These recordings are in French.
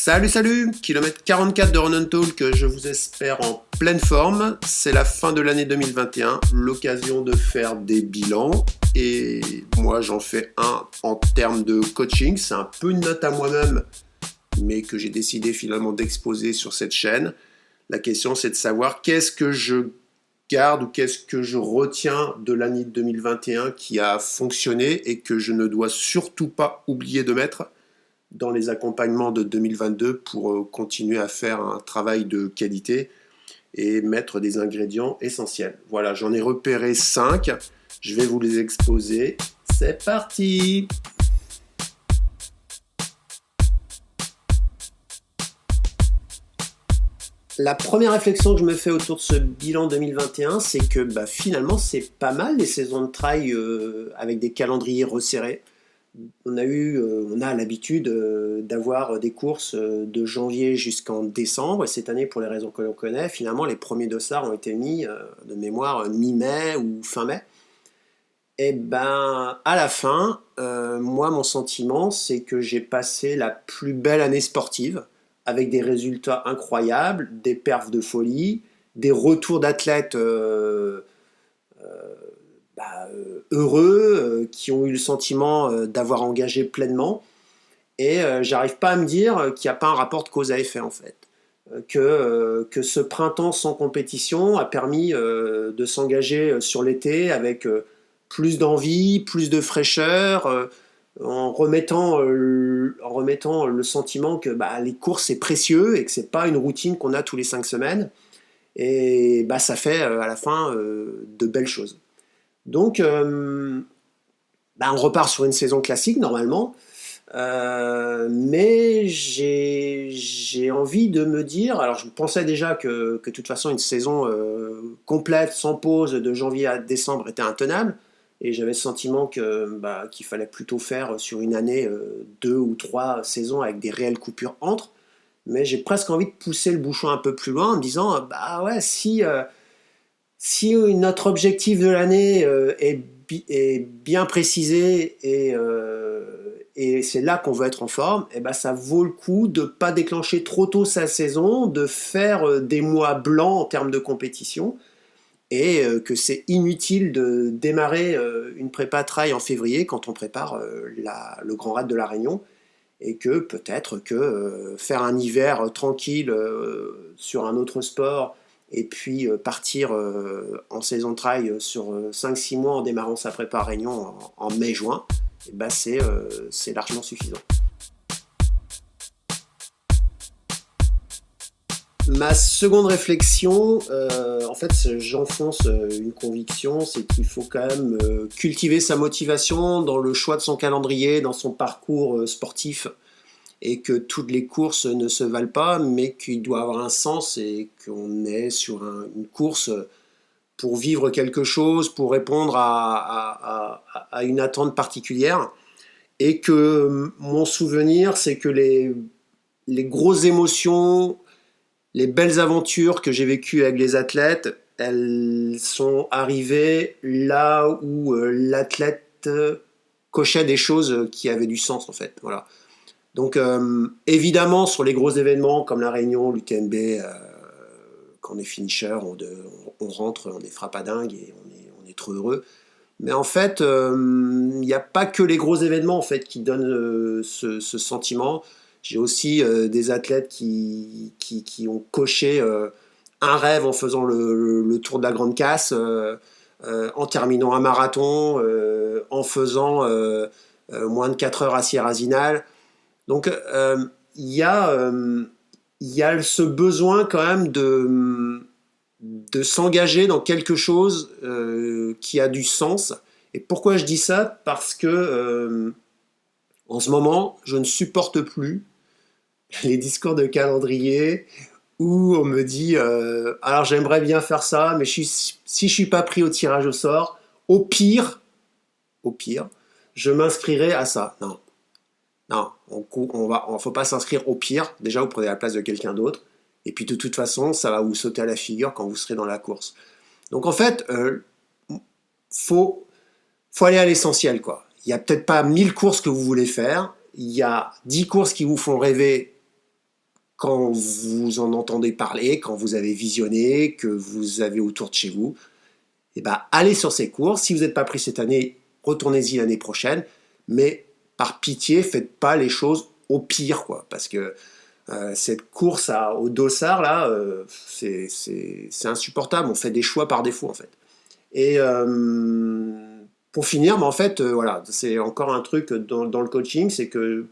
Salut, salut! Kilomètre 44 de Run and Talk, je vous espère en pleine forme. C'est la fin de l'année 2021, l'occasion de faire des bilans. Et moi, j'en fais un en termes de coaching. C'est un peu une note à moi-même, mais que j'ai décidé finalement d'exposer sur cette chaîne. La question, c'est de savoir qu'est-ce que je garde ou qu'est-ce que je retiens de l'année 2021 qui a fonctionné et que je ne dois surtout pas oublier de mettre dans les accompagnements de 2022 pour continuer à faire un travail de qualité et mettre des ingrédients essentiels. Voilà, j'en ai repéré 5, je vais vous les exposer. C'est parti! La première réflexion que je me fais autour de ce bilan 2021, c'est que finalement, c'est pas mal les saisons de trail avec des calendriers resserrés. On a l'habitude d'avoir des courses de janvier jusqu'en décembre, et cette année, pour les raisons que l'on connaît, finalement, les premiers dossards ont été mis de mémoire mi-mai ou fin mai. Et à la fin, moi, mon sentiment, c'est que j'ai passé la plus belle année sportive, avec des résultats incroyables, des perfs de folie, des retours d'athlètes heureux, qui ont eu le sentiment d'avoir engagé pleinement. Et j'arrive pas à me dire qu'il n'y a pas un rapport de cause à effet, en fait. Que ce printemps sans compétition a permis de s'engager sur l'été avec plus d'envie, plus de fraîcheur, en remettant le sentiment que les courses c'est précieux et que c'est pas une routine qu'on a tous les 5 semaines. Et ça fait à la fin de belles choses. Donc, on repart sur une saison classique normalement, mais j'ai envie de me dire, alors je pensais déjà que de toute façon une saison complète, sans pause, de janvier à décembre était intenable, et j'avais le sentiment qu'il fallait plutôt faire sur une année 2 ou 3 saisons avec des réelles coupures entre, mais j'ai presque envie de pousser le bouchon un peu plus loin en me disant, si notre objectif de l'année est bien précisé et c'est là qu'on veut être en forme, ça vaut le coup de ne pas déclencher trop tôt sa saison, de faire des mois blancs en termes de compétition, et que c'est inutile de démarrer une prépa trail en février quand on prépare le Grand Raid de la Réunion, et que peut-être que faire un hiver tranquille sur un autre sport, et puis partir en saison de trail sur 5-6 mois en démarrant sa prépa à Réunion en mai-juin, c'est largement suffisant. Ma seconde réflexion, en fait, j'enfonce une conviction, c'est qu'il faut quand même cultiver sa motivation dans le choix de son calendrier, dans son parcours sportif, et que toutes les courses ne se valent pas, mais qu'il doit avoir un sens et qu'on est sur une course pour vivre quelque chose, pour répondre à une attente particulière. Et que mon souvenir, c'est que les grosses émotions, les belles aventures que j'ai vécues avec les athlètes, elles sont arrivées là où l'athlète cochait des choses qui avaient du sens, en fait. Voilà. Donc évidemment sur les gros événements comme la Réunion, l'UTMB, quand on est finisher, on rentre, on est frappadingue et on est trop heureux. Mais en fait, il n'y a pas que les gros événements en fait qui donnent ce sentiment. J'ai aussi des athlètes qui ont coché un rêve en faisant le tour de la Grande Casse, en terminant un marathon, en faisant moins de 4 heures à Sierra Zinal. Donc il y a ce besoin quand même de s'engager dans quelque chose qui a du sens. Et pourquoi je dis ça? Parce que en ce moment, je ne supporte plus les discours de calendrier où on me dit alors j'aimerais bien faire ça, mais si je suis pas pris au tirage au sort, au pire, je m'inscrirai à ça. Non, faut pas s'inscrire au pire. Déjà, vous prenez la place de quelqu'un d'autre. Et puis, de toute façon, ça va vous sauter à la figure quand vous serez dans la course. Donc, en fait, faut aller à l'essentiel, quoi. Il n'y a peut-être pas 1000 courses que vous voulez faire. Il y a 10 courses qui vous font rêver quand vous en entendez parler, quand vous avez visionné, que vous avez autour de chez vous, et ben, allez sur ces cours. Si vous n'êtes pas pris cette année, retournez-y l'année prochaine. Mais par pitié, faites pas les choses au pire, quoi. Parce que cette course au dossard, là, c'est insupportable. On fait des choix par défaut, en fait. Et pour finir, en fait, voilà, c'est encore un truc dans le coaching, c'est que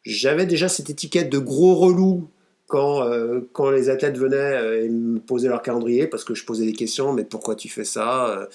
j'avais déjà cette étiquette de gros relou quand les athlètes venaient et me posaient leur calendrier, parce que je posais des questions, mais pourquoi tu fais ça,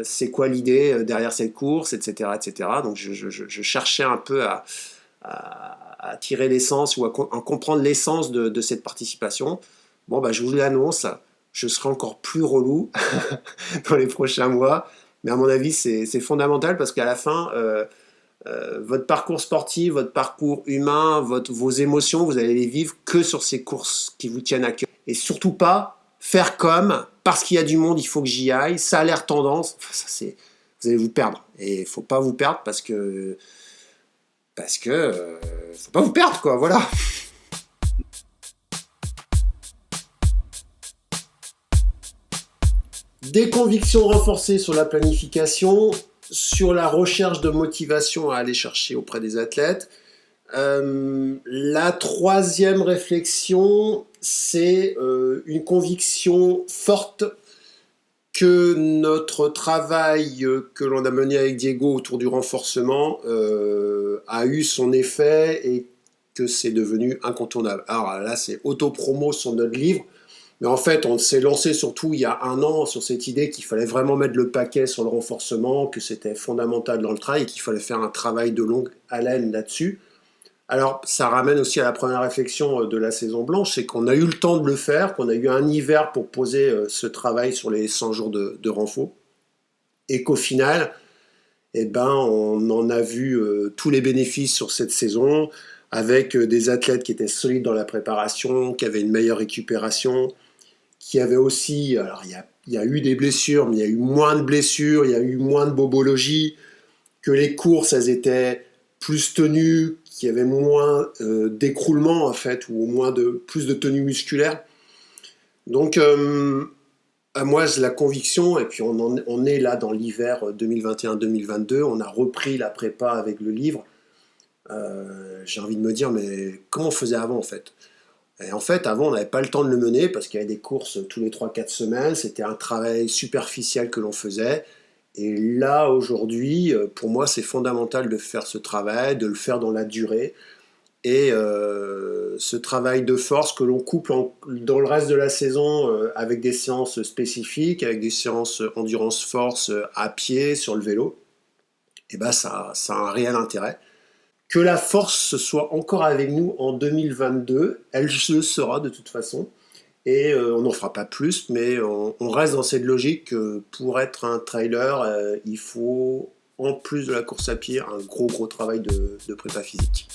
c'est quoi l'idée derrière cette course, etc. etc. Donc je cherchais un peu à tirer l'essence ou à comprendre l'essence de cette participation. Bon, bah, je vous l'annonce, je serai encore plus relou dans les prochains mois, mais à mon avis, c'est fondamental parce qu'à la fin, votre parcours sportif, votre parcours humain, vos émotions, vous allez les vivre que sur ces courses qui vous tiennent à cœur. Et surtout pas faire comme, parce qu'il y a du monde, il faut que j'y aille, ça a l'air tendance, enfin, vous allez vous perdre. Et il ne faut pas vous perdre faut pas vous perdre, quoi, voilà. Des convictions renforcées sur la planification, sur la recherche de motivation à aller chercher auprès des athlètes. La troisième réflexion, c'est une conviction forte que notre travail que l'on a mené avec Diego autour du renforcement a eu son effet et que c'est devenu incontournable. Alors là, c'est auto-promo sur notre livre, mais en fait, on s'est lancé surtout il y a 1 an sur cette idée qu'il fallait vraiment mettre le paquet sur le renforcement, que c'était fondamental dans le travail et qu'il fallait faire un travail de longue haleine là-dessus. Alors, ça ramène aussi à la première réflexion de la saison blanche, c'est qu'on a eu le temps de le faire, qu'on a eu un hiver pour poser ce travail sur les 100 jours de renfo, et qu'au final, eh ben, on en a vu tous les bénéfices sur cette saison, avec des athlètes qui étaient solides dans la préparation, qui avaient une meilleure récupération, qui avaient aussi, alors il y a eu des blessures, mais il y a eu moins de blessures, il y a eu moins de bobologie, que les courses, elles étaient plus tenues, qu'il y avait moins d'écroulement en fait, ou au moins plus de tenue musculaire. Donc moi j'ai la conviction, et puis on est là dans l'hiver 2021-2022, on a repris la prépa avec le livre. J'ai envie de me dire, mais comment on faisait avant en fait? Et en fait, avant, on n'avait pas le temps de le mener parce qu'il y avait des courses tous les 3-4 semaines, c'était un travail superficiel que l'on faisait. Et là, aujourd'hui, pour moi, c'est fondamental de faire ce travail, de le faire dans la durée. Et ce travail de force que l'on couple dans le reste de la saison avec des séances spécifiques, avec des séances endurance force à pied, sur le vélo, et ben ça a un réel intérêt. Que la force soit encore avec nous en 2022, elle le sera de toute façon. Et on n'en fera pas plus, mais on reste dans cette logique que pour être un trailer, il faut, en plus de la course à pied, un gros travail de prépa physique.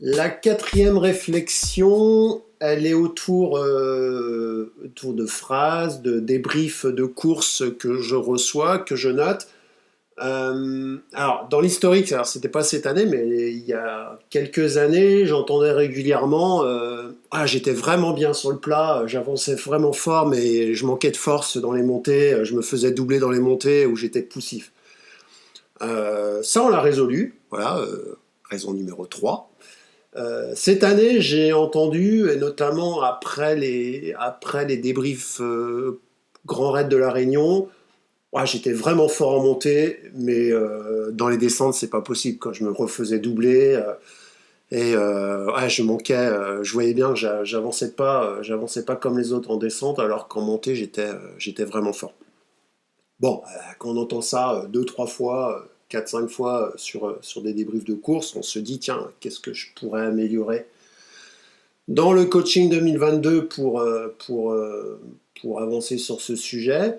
La quatrième réflexion, elle est autour de phrases, de débriefs de courses que je reçois, que je note. Alors, dans l'historique, alors c'était pas cette année, mais il y a quelques années, j'entendais régulièrement j'étais vraiment bien sur le plat, j'avançais vraiment fort, mais je manquais de force dans les montées, je me faisais doubler dans les montées où j'étais poussif. Ça, on l'a résolu, voilà, raison numéro 3. Cette année, j'ai entendu, et notamment après les débriefs Grand Raid de la Réunion, j'étais vraiment fort en montée, mais dans les descentes, c'est pas possible. Quand je me refaisais doubler, je manquais, je voyais bien que j'avançais pas comme les autres en descente, alors qu'en montée, j'étais vraiment fort. Bon, quand on entend ça 2-3 fois, 4-5 fois sur des débriefs de course, on se dit, tiens, qu'est-ce que je pourrais améliorer dans le coaching 2022 pour avancer sur ce sujet.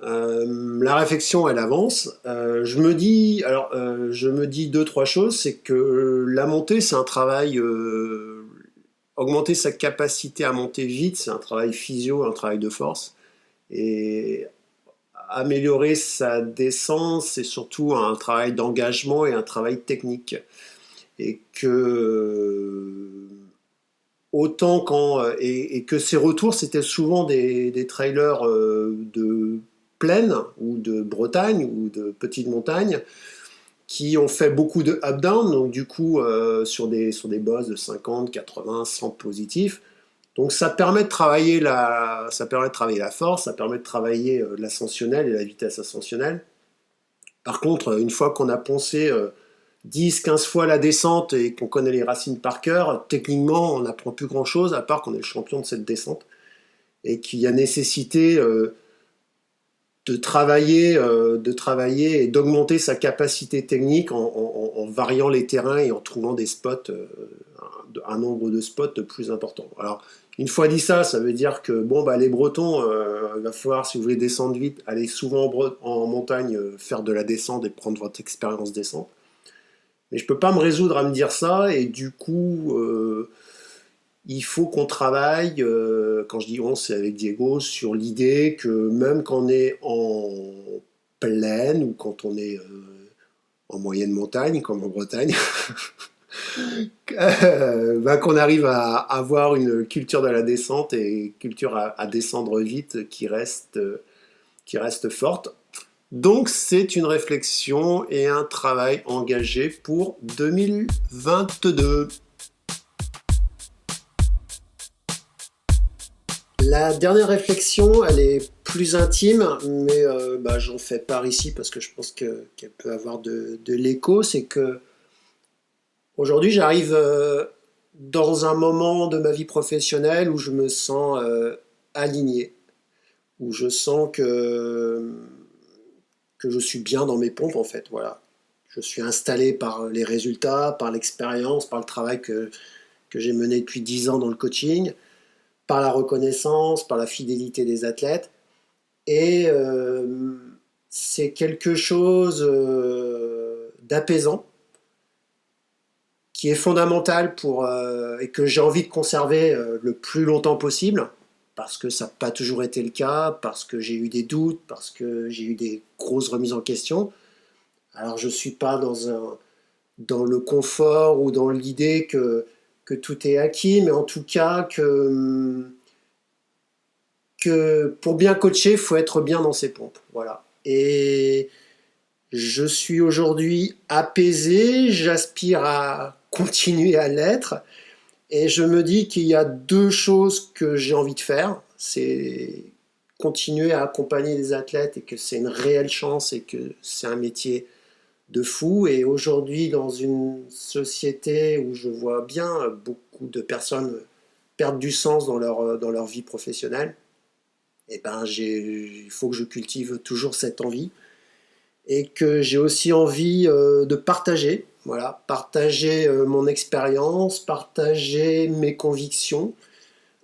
La réflexion, elle avance. Je me dis 2-3 choses. C'est que la montée, c'est un travail. Augmenter sa capacité à monter vite, c'est un travail physio, un travail de force. Et améliorer sa descente, c'est surtout un travail d'engagement et un travail technique. Et que autant et que ces retours, c'était souvent des trailers de plaine ou de Bretagne ou de petites montagnes qui ont fait beaucoup de up-down, donc du coup sur des bosses de 50, 80, 100 positifs. Donc ça permet de travailler ça permet de travailler la force, ça permet de travailler l'ascensionnel et la vitesse ascensionnelle. Par contre, une fois qu'on a poncé 10, 15 fois la descente et qu'on connaît les racines par cœur, techniquement, on n'apprend plus grand-chose, à part qu'on est le champion de cette descente, et qu'il y a nécessité de travailler et d'augmenter sa capacité technique en variant les terrains et en trouvant des spots, un nombre de spots plus important. Alors, une fois dit ça, ça veut dire que bon, bah, les Bretons, il va falloir, si vous voulez descendre vite, aller souvent en montagne, faire de la descente et prendre votre expérience descente. Mais je peux pas me résoudre à me dire ça, et du coup, il faut qu'on travaille, quand je dis on, c'est avec Diego, sur l'idée que même quand on est en plaine ou quand on est en moyenne montagne, comme en Bretagne, bah, qu'on arrive à avoir une culture de la descente et culture à descendre vite qui reste forte. Donc c'est une réflexion et un travail engagé pour 2022. La dernière réflexion, elle est plus intime, mais bah, j'en fais part ici parce que je pense qu'elle peut avoir de l'écho. C'est que aujourd'hui, j'arrive dans un moment de ma vie professionnelle où je me sens aligné, où je sens que je suis bien dans mes pompes en fait. Voilà. Je suis installé par les résultats, par l'expérience, par le travail que j'ai mené depuis 10 ans dans le coaching, par la reconnaissance, par la fidélité des athlètes. Et c'est quelque chose d'apaisant qui est fondamental et que j'ai envie de conserver le plus longtemps possible, parce que ça n'a pas toujours été le cas, parce que j'ai eu des doutes, parce que j'ai eu des grosses remises en question. Alors je ne suis pas dans le confort ou dans l'idée que tout est acquis, mais en tout cas que pour bien coacher, il faut être bien dans ses pompes. Voilà. Et je suis aujourd'hui apaisé, j'aspire à continuer à l'être, et je me dis qu'il y a deux choses que j'ai envie de faire. C'est continuer à accompagner les athlètes et que c'est une réelle chance et que c'est un métier de fou. Et aujourd'hui, dans une société où je vois bien beaucoup de personnes perdre du sens dans leur vie professionnelle, et ben il faut que je cultive toujours cette envie et que j'ai aussi envie de partager, voilà, partager mon expérience, partager mes convictions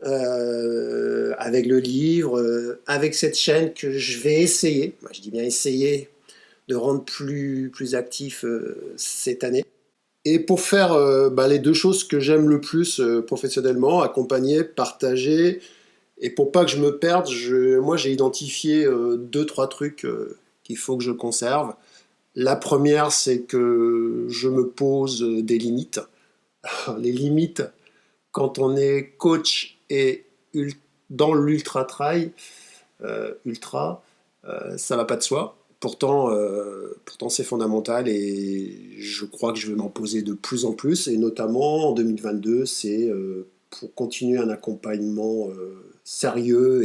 avec le livre, avec cette chaîne que je vais essayer, je dis bien essayer, de rendre plus actif cette année. Et pour faire bah, les deux choses que j'aime le plus professionnellement, accompagner, partager, et pour pas que je me perde, moi j'ai identifié deux, trois trucs qu'il faut que je conserve. La première, c'est que je me pose des limites. Les limites, quand on est coach et dans l'ultra trail, ça va pas de soi. Pourtant c'est fondamental et je crois que je vais m'en poser de plus en plus. Et notamment en 2022, c'est pour continuer un accompagnement sérieux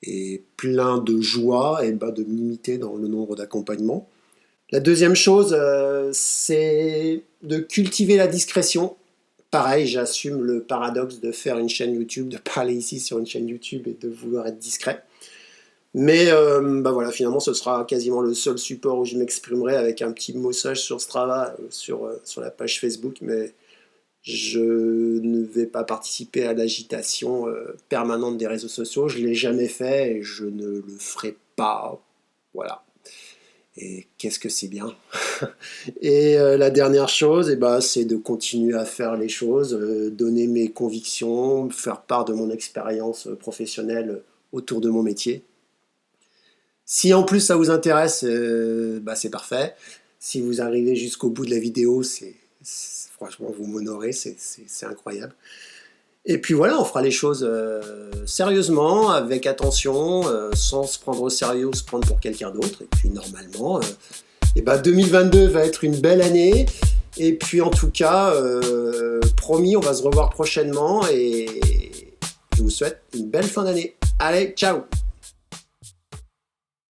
et plein de joie et bah, de me limiter dans le nombre d'accompagnements. La deuxième chose, c'est de cultiver la discrétion. Pareil, j'assume le paradoxe de faire une chaîne YouTube, de parler ici sur une chaîne YouTube et de vouloir être discret. Mais bah voilà, finalement, ce sera quasiment le seul support où je m'exprimerai avec un petit message sur Strava, sur la page Facebook. Mais je ne vais pas participer à l'agitation permanente des réseaux sociaux. Je ne l'ai jamais fait et je ne le ferai pas. Voilà. Et qu'est-ce que c'est bien. Et la dernière chose, eh ben, c'est de continuer à faire les choses, donner mes convictions, faire part de mon expérience professionnelle autour de mon métier. Si en plus ça vous intéresse, bah c'est parfait. Si vous arrivez jusqu'au bout de la vidéo, franchement, vous m'honorez, c'est incroyable. Et puis voilà, on fera les choses sérieusement, avec attention, sans se prendre au sérieux ou se prendre pour quelqu'un d'autre. Et puis normalement, et bah 2022 va être une belle année. Et puis en tout cas, promis, on va se revoir prochainement et je vous souhaite une belle fin d'année. Allez, ciao!